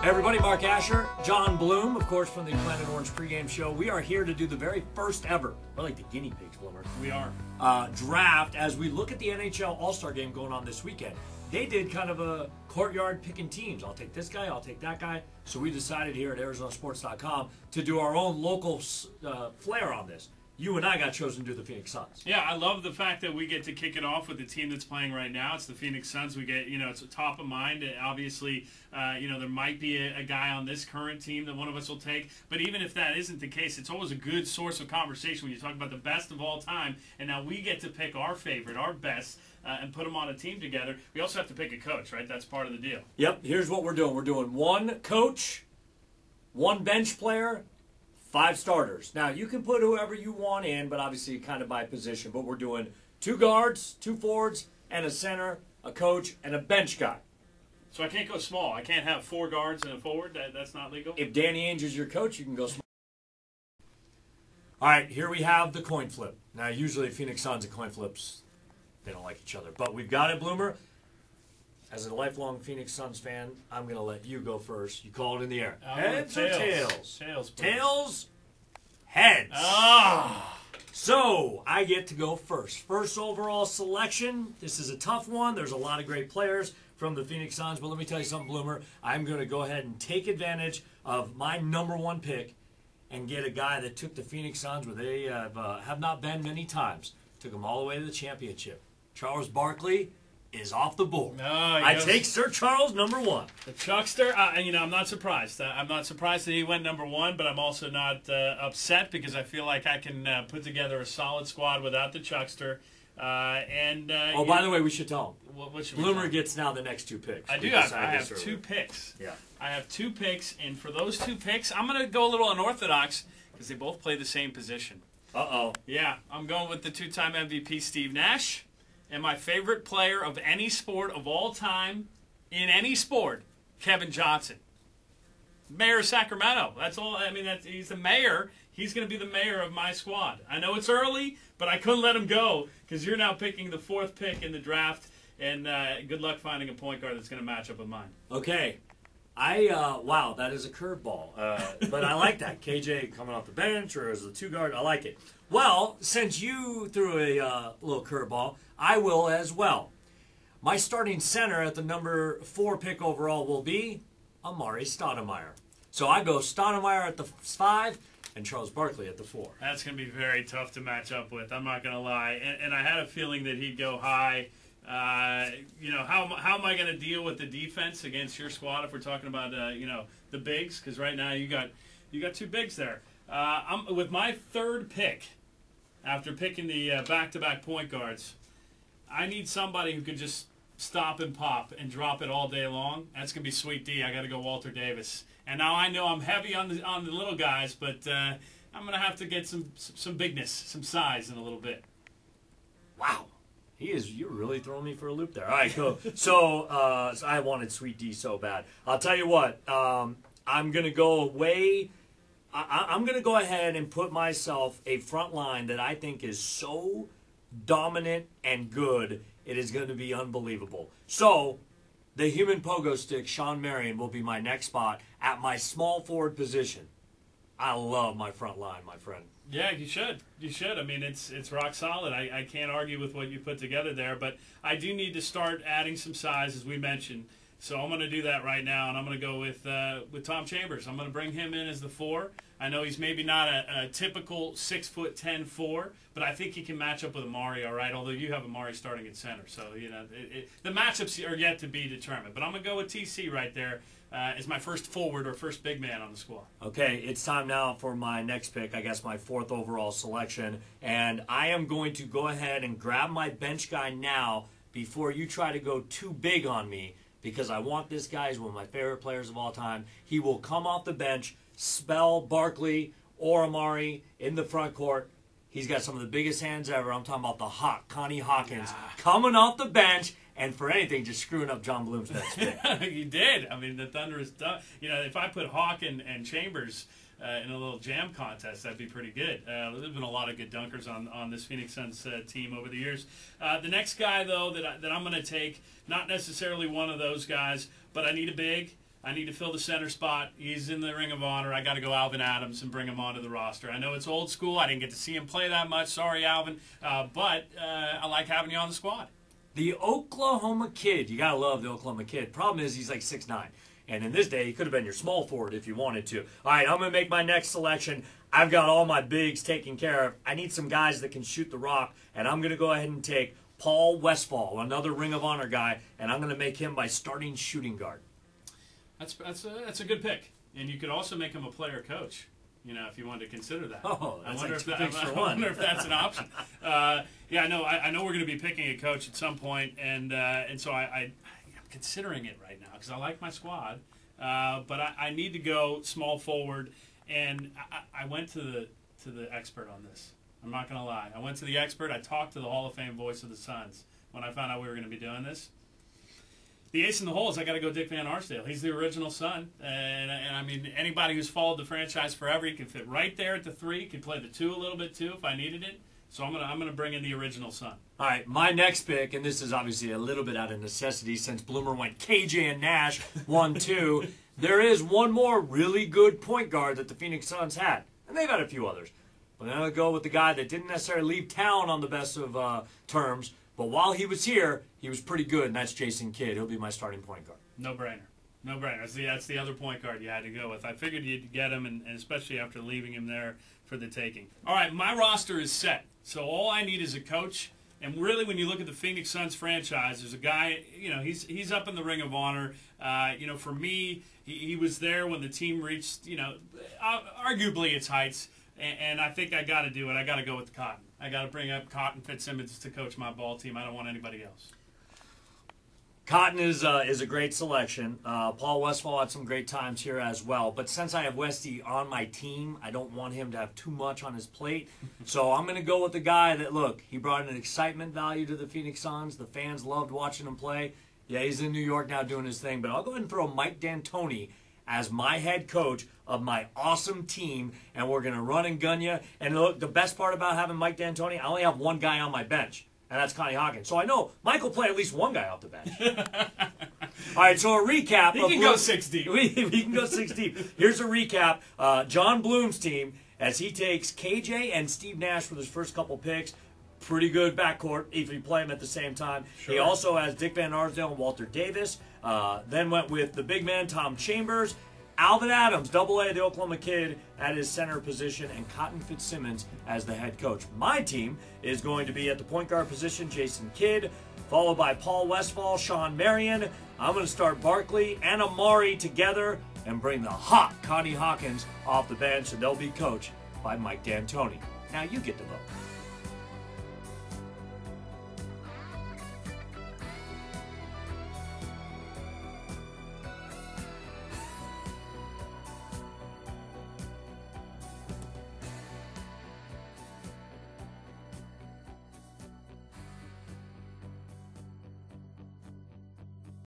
Hey everybody, Mark Asher, Jon Bloom, of course, from the Planet Orange pregame show. We are here to do the very first ever, we're like the guinea pigs, Bloomer. We are. Draft as we look at the NHL All-Star Game going on this weekend. They did kind of a courtyard picking teams. I'll take this guy, I'll take that guy. So we decided here at ArizonaSports.com to do our own local flair on this. You and I got chosen to do the Phoenix Suns. Yeah, I love the fact that we get to kick it off with the team that's playing right now. It's the Phoenix Suns. We get, it's top of mind. Obviously, there might be a guy on this current team that one of us will take. But even if that isn't the case, it's always a good source of conversation when you talk about the best of all time. And now we get to pick our favorite, our best, and put them on a team together. We also have to pick a coach, right? That's part of the deal. Yep, here's what we're doing. We're doing one coach, one bench player, 5 starters. Now, you can put whoever you want in, but obviously kind of by position. But we're doing 2 guards, 2 forwards, and a center, a coach, and a bench guy. So I can't go small. I can't have 4 guards and a forward. That's not legal? If Danny Ainge is your coach, you can go small. All right, here we have the coin flip. Now, usually Phoenix Suns and coin flips, they don't like each other. But we've got it, Bloomer. As a lifelong Phoenix Suns fan, I'm going to let you go first. You call it in the air. Heads or tails? Tails, please. Tails, heads. Ah! So, I get to go first. First overall selection. This is a tough one. There's a lot of great players from the Phoenix Suns. But let me tell you something, Bloomer. I'm going to go ahead and take advantage of my #1 pick and get a guy that took the Phoenix Suns where they have not been many times. Took them all the way to the championship. Charles Barkley is off the board. I take Sir Charles #1. The Chuckster, and I'm not surprised. I'm not surprised that he went #1, but I'm also not upset because I feel like I can put together a solid squad without the Chuckster. By the way, we should tell him. What should Bloomer gets now the next 2 picks. I have 2 picks. Yeah. I have 2 picks, and for those 2 picks, I'm going to go a little unorthodox because they both play the same position. Uh-oh. Yeah, I'm going with the 2-time MVP Steve Nash. And my favorite player of any sport of all time, in any sport, Kevin Johnson. Mayor of Sacramento. That's all. I mean, he's the mayor. He's going to be the mayor of my squad. I know it's early, but I couldn't let him go because you're now picking the 4th pick in the draft. And good luck finding a point guard that's going to match up with mine. Okay. Wow, that is a curveball. But I like that. KJ coming off the bench or as a 2 guard. I like it. Well, since you threw a little curveball, I will as well. My starting center at the #4 pick overall will be Amari Stoudemire. So I go Stoudemire at the 5 and Charles Barkley at the 4. That's going to be very tough to match up with. I'm not going to lie. And I had a feeling that he'd go high. How am I going to deal with the defense against your squad if we're talking about the bigs? Because right now you got 2 bigs there. I'm with my 3rd pick. After picking the back-to-back point guards, I need somebody who can just stop and pop and drop it all day long. That's gonna be Sweet D. I got to go Walter Davis. And now I know I'm heavy on the little guys, but I'm gonna have to get some bigness, some size in a little bit. Wow. You're really throwing me for a loop there. All right, go. So I wanted Sweet D so bad. I'll tell you what. I'm going to go away. I'm going to go ahead and put myself a front line that I think is so dominant and good, it is going to be unbelievable. So the human pogo stick, Sean Marion, will be my next spot at my small forward position. I love my front line, my friend. Yeah, you should. You should. I mean, it's rock solid. I can't argue with what you put together there, but I do need to start adding some size, as we mentioned. So I'm going to do that right now, and I'm going to go with Tom Chambers. I'm going to bring him in as the 4. I know he's maybe not a typical 6'10" 4, but I think he can match up with Amari all right, although you have Amari starting at center. So, the matchups are yet to be determined. But I'm going to go with TC right there as my first forward or first big man on the squad. Okay, it's time now for my next pick, I guess my 4th overall selection. And I am going to go ahead and grab my bench guy now before you try to go too big on me, because I want this guy. He's one of my favorite players of all time. He will come off the bench, spell Barkley or Amari in the front court. He's got some of the biggest hands ever. I'm talking about the Hawk, Connie Hawkins, coming off the bench, and for anything, just screwing up Jon Bloom's next pick. You did. I mean, the Thunder is done. If I put Hawk and Chambers in a little jam contest, that'd be pretty good. There's been a lot of good dunkers on this Phoenix Suns team over the years. The next guy, though, that I'm going to take, not necessarily one of those guys, but I need a big. I need to fill the center spot. He's in the Ring of Honor. I got to go Alvin Adams and bring him onto the roster. I know it's old school. I didn't get to see him play that much. Sorry, Alvin. But I like having you on the squad. The Oklahoma Kid. You got to love the Oklahoma Kid. Problem is he's like 6'9". And in this day, he could have been your small forward if you wanted to. All right, I'm going to make my next selection. I've got all my bigs taken care of. I need some guys that can shoot the rock. And I'm going to go ahead and take Paul Westphal, another Ring of Honor guy. And I'm going to make him my starting shooting guard. That's a good pick, and you could also make him a player coach. You know, if you wanted to consider that. Oh, that's I wonder like I wonder if that's an option. Yeah, no, I know we're going to be picking a coach at some point, and so I'm considering it right now because I like my squad, but I need to go small forward, and I went to the expert on this. I'm not going to lie. I went to the expert. I talked to the Hall of Fame voice of the Suns when I found out we were going to be doing this. The ace in the hole is I got to go Dick Van Arsdale. He's the original Sun, and I mean anybody who's followed the franchise forever, he can fit right there at the 3. Can play the 2 a little bit too if I needed it. So I'm gonna bring in the original Sun. All right, my next pick, and this is obviously a little bit out of necessity since Bloomer went KJ and Nash 1-2. There is one more really good point guard that the Phoenix Suns had, and they've had a few others. But I'm gonna go with the guy that didn't necessarily leave town on the best of terms. But while he was here, he was pretty good, and that's Jason Kidd. He'll be my starting point guard. No brainer. No brainer. That's the other point guard you had to go with. I figured you'd get him, and especially after leaving him there for the taking. All right, my roster is set. So all I need is a coach. And really, when you look at the Phoenix Suns franchise, there's a guy, you know, he's up in the Ring of Honor. You know, for me, he was there when the team reached, you know, arguably its heights. And I think I got to do it. I got to go with Cotton. I got to bring up Cotton Fitzsimmons to coach my ball team. I don't want anybody else. Cotton is a great selection. Paul Westphal had some great times here as well. But since I have Westy on my team, I don't want him to have too much on his plate. So I'm going to go with the guy that, look, he brought an excitement value to the Phoenix Suns. The fans loved watching him play. Yeah, he's in New York now doing his thing. But I'll go ahead and throw Mike D'Antoni as my head coach of my awesome team, and we're going to run and gun you. And look, the best part about having Mike D'Antoni, I only have one guy on my bench, and that's Connie Hawkins. So I know Mike will play at least one guy off the bench. All right, so a recap. He can go 6 deep. He can go 6 deep. Here's a recap. Jon Bloom's team, as he takes KJ and Steve Nash for his first couple picks. Pretty good backcourt if you play them at the same time. Sure. He also has Dick Van Arsdale and Walter Davis. Then went with the big man, Tom Chambers. Alvin Adams, Double-A, the Oklahoma Kid, at his center position, and Cotton Fitzsimmons as the head coach. My team is going to be at the point guard position, Jason Kidd, followed by Paul Westphal, Sean Marion. I'm going to start Barkley and Amari together and bring the hot Connie Hawkins off the bench, and they'll be coached by Mike D'Antoni. Now you get to vote.